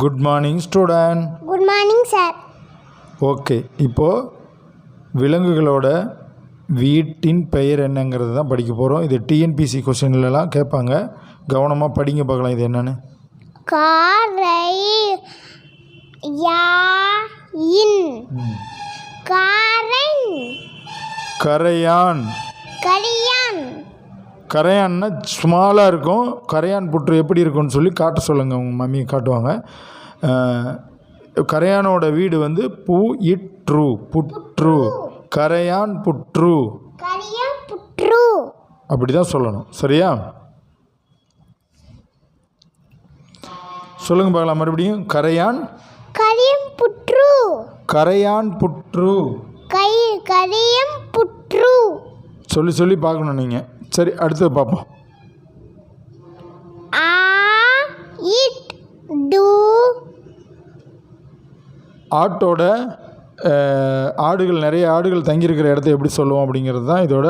Good morning student. Good morning sir. Okay, இப்போது விலங்குகளோட வீட்டின் பெயர் என்னங்கிறது தான் படிக்க போகிறோம். இது டிஎன்பிசி கொஸ்டின்லலாம் கேட்பாங்க. கவனமாக படிங்க பார்க்கலாம் இது என்னென்னு. கரையான். கரையான்னா ஸ்மாலாக இருக்கும். கரையான் புற்று எப்படி இருக்கும்னு சொல்லி காட்ட சொல்லுங்கள். உங்கள் மம்மி காட்டுவாங்க. கரையானோட வீடு வந்து புற்று. கரையான் புற்று அப்படி தான் சொல்லணும். சரியா? சொல்லுங்க பார்க்கலாம் மறுபடியும். கரையான் புற்று சொல்லி சொல்லி பார்க்கணும் நீங்கள். சரி, அடுத்தது பார்ப்போம். ஆட்டோட ஆடுகள், நிறைய ஆடுகள் தங்கியிருக்கிற இடத்த எப்படி சொல்லுவோம் அப்படிங்கிறது தான் இதோட.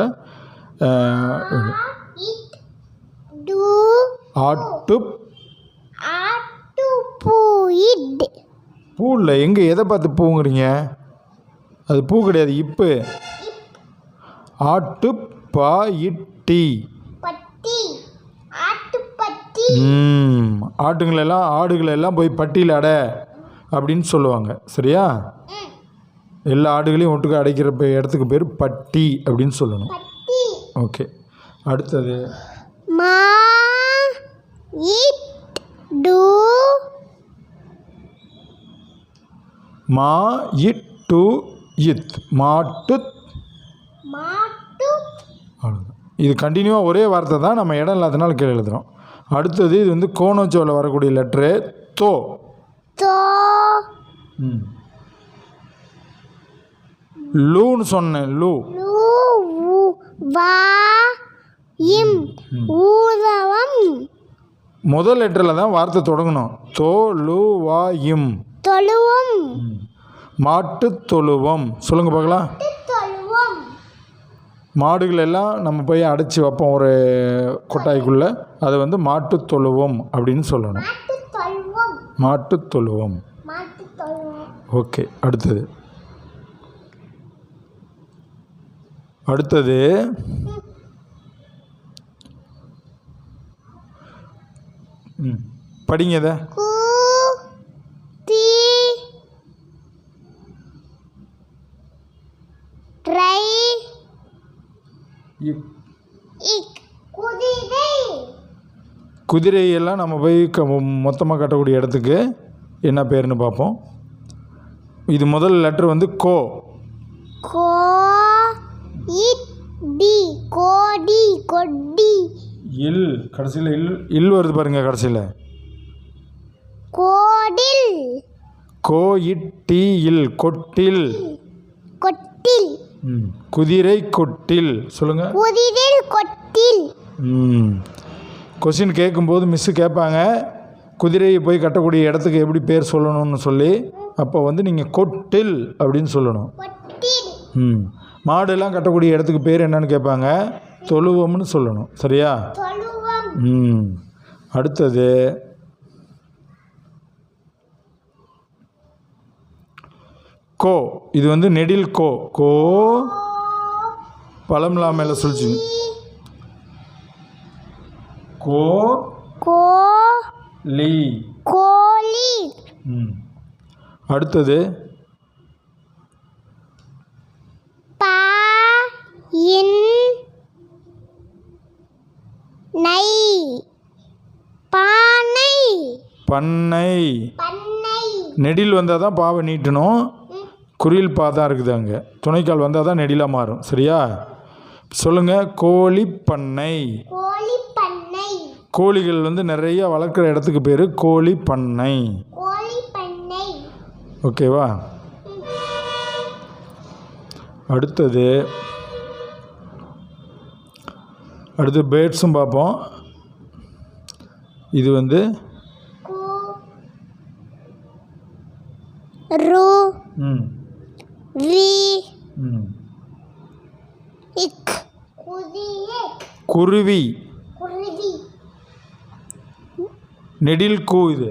பூ இல்லை, எங்கே எதை பார்த்து பூங்கிறீங்க? அது பூ கிடையாது, இப்பு. ஆடுகளெல்லாம் போய் பட்டியில் அடை அப்படின்னு சொல்லுவாங்க. சரியா? எல்லா ஆடுகளையும் ஒட்டுக்க அடைக்கிற இடத்துக்கு பேர் பட்டி அப்படின்னு சொல்லணும். ஓகே, அடுத்தது மாட்டு. இது கண்டினியூவாக ஒரே வார்த்தை தான், நம்ம இடம் இல்லாதனால கீழே எழுதுகிறோம். அடுத்தது இது வந்து கோணச்சோவில் வரக்கூடிய லெட்ரு தோ. லூன்னு சொன்னேன். முதல் லெட்டரில் தான் வார்த்தை தொடங்கணும். தோ லு வா இம். மாட்டு தொழுவம். சொல்லுங்க பார்க்கலாம். மாடுகள் எல்லாம் நம்ம போய் அடைச்சி வைப்போம் ஒரு கொட்டாய்க்குள்ளே. அதை வந்து மாட்டு தொழுவம் அப்படின்னு சொல்லணும். மாட்டு தொழுவம். ஓகே, அடுத்தது படிங்க இதை. குதிரையெல்லாம் நம்ம போய் மொத்தமாக கட்டக்கூடிய இடத்துக்கு என்ன பேருன்னு பார்ப்போம். இது முதல் லெட்டர் வந்து கோ. இல். கடைசியில் இல் வருது பாருங்க. கடைசியில் கொட்டில். குதிரை கொட்டில். சொல்லுங்க. கொஸ்டின் கேட்கும்போது மிஸ்ஸு கேட்பாங்க, குதிரையை போய் கட்டக்கூடிய இடத்துக்கு எப்படி பேர் சொல்லணும்னு சொல்லி. அப்போ வந்து நீங்கள் கொட்டில் அப்படின்னு சொல்லணும். மாடெல்லாம் கட்டக்கூடிய இடத்துக்கு பேர் என்னன்னு கேட்பாங்க. தொழுவம்னு சொல்லணும். சரியா? அடுத்தது கோ. இது வந்து நெடில் கோ. கோ பழம்லா மேலே சொல்லிச்சு. கோழி. அடுத்தது பண்ணை. நெடில் வந்தால் தான் பாவை நீட்டணும். குறியில் பா தான் இருக்குது. அங்கே துணைக்கால் வந்தால் தான் நெடிலாக மாறும். சரியா? சொல்லுங்கள். கோழி பண்ணை. கோழிகள் வந்து நிறைய வளர்க்குற இடத்துக்கு பேர் கோழி பண்ணை. ஓகேவா? அடுத்து பேர்ட்ஸும் பார்ப்போம். இது வந்து குருவி. நெடில் கூ. இது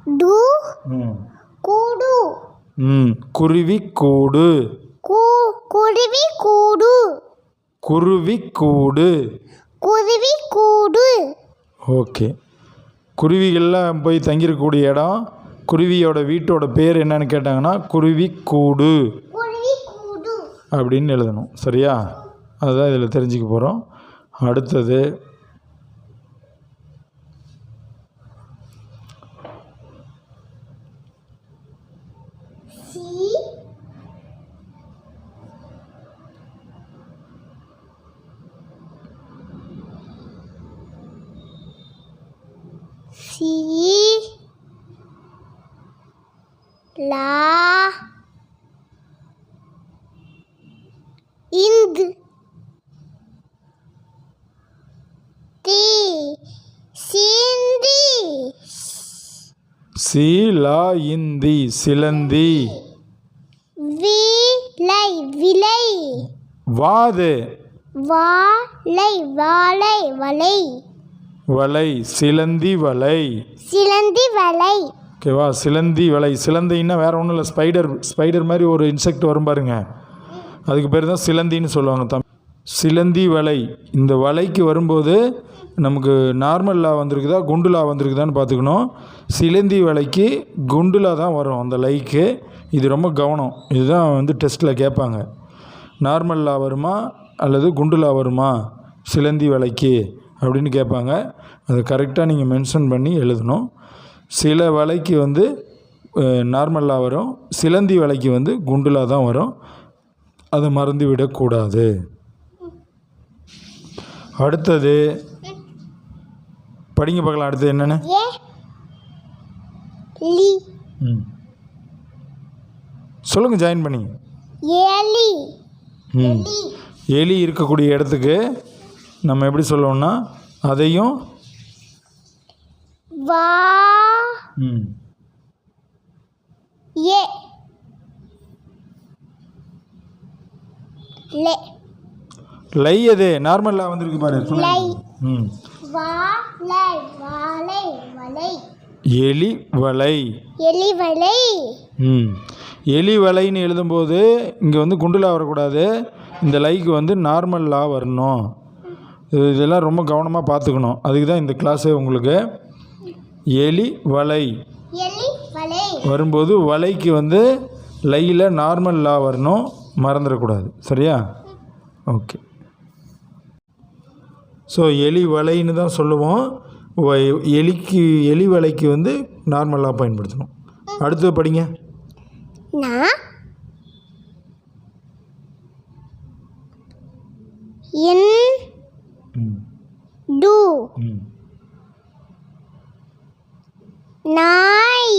டு ம் கூடு ம் குருவி கூடு குருவி கூடு குருவி கூடு. குருவி கூடு ஓகே. குருவிகள்லாம் போய் தங்கியிருக்கக்கூடிய இடம், குருவியோட வீட்டோட பேர் என்னன்னு கேட்டாங்கன்னா குருவி கூடு குருவி கூடு அப்படின்னு எழுதணும். சரியா? அதுதான் இதில் தெரிஞ்சுக்க போகிறோம். அடுத்தது சி லா இந்து தி சிந்தி சீலா இந்தி சிலந்தி. விலை விலை வாது வாழை வாழை வலை வலை சிலந்தி வலை. சிலந்தி வலை ஓகேவா? சிலந்தி வலை. சிலந்தின்னா வேறு ஒன்றும் இல்லை, ஸ்பைடர் மாதிரி ஒரு இன்செக்ட் வரும் பாருங்க, அதுக்கு பேர் தான் சிலந்தின்னு சொல்லுவாங்க. சிலந்தி வலை. இந்த வலைக்கு வரும்போது நமக்கு நார்மல் லா வந்திருக்குதா குண்டு லா வந்திருக்குதான்னு பார்த்துக்கணும். சிலந்தி வலைக்கு குண்டு லா தான் வரும் அந்த லைக்கு. இது ரொம்ப கவனம். இதுதான் டெஸ்ட்டில் கேட்பாங்க. நார்மல் லா வருமா அல்லது குண்டு லா வருமா சிலந்தி வலைக்கு அப்படின்னு கேட்பாங்க. அதை கரெக்டாக நீங்கள் மென்ஷன் பண்ணி எழுதணும். சில வலைக்கு நார்மல் லா வரும், சிலந்தி வலைக்கு குண்டு லா தான் வரும். அதை மறந்து விடக்கூடாது. அடுத்தது படிங்க பார்க்கலாம். அடுத்தது என்னென்னு சொல்லுங்கள், ஜாயின் பண்ணி. எலி எலி இருக்கக்கூடிய இடத்துக்கு நம்ம எப்படி சொல்லுவோம்னா அதையும் வா ஏ லே லை. அது நார்மல் லா வந்திருக்கு பாரு. லை ம் வாழை வாழை வலை எலி வலை. எலி வலை எலி வலைன்னு எழுதும்போது இங்கே குண்டுலா வரக்கூடாது, இந்த லைக்கு நார்மல் லா வரணும். இதெல்லாம் ரொம்ப கவனமாக பார்த்துக்கணும். அதுக்கு தான் இந்த கிளாஸே உங்களுக்கு. எலி வலை எலி வலை வரும்போது வலைக்கு லையில் நார்மல் லா வரணும், மறந்துடக்கூடாது. சரியா? ஓகே. ஸோ எலி வலைன்னு தான் சொல்லுவோம். எலி வலைக்கு நார்மல் லா பயன்படுத்தணும். அடுத்தது படிங்க. நாய்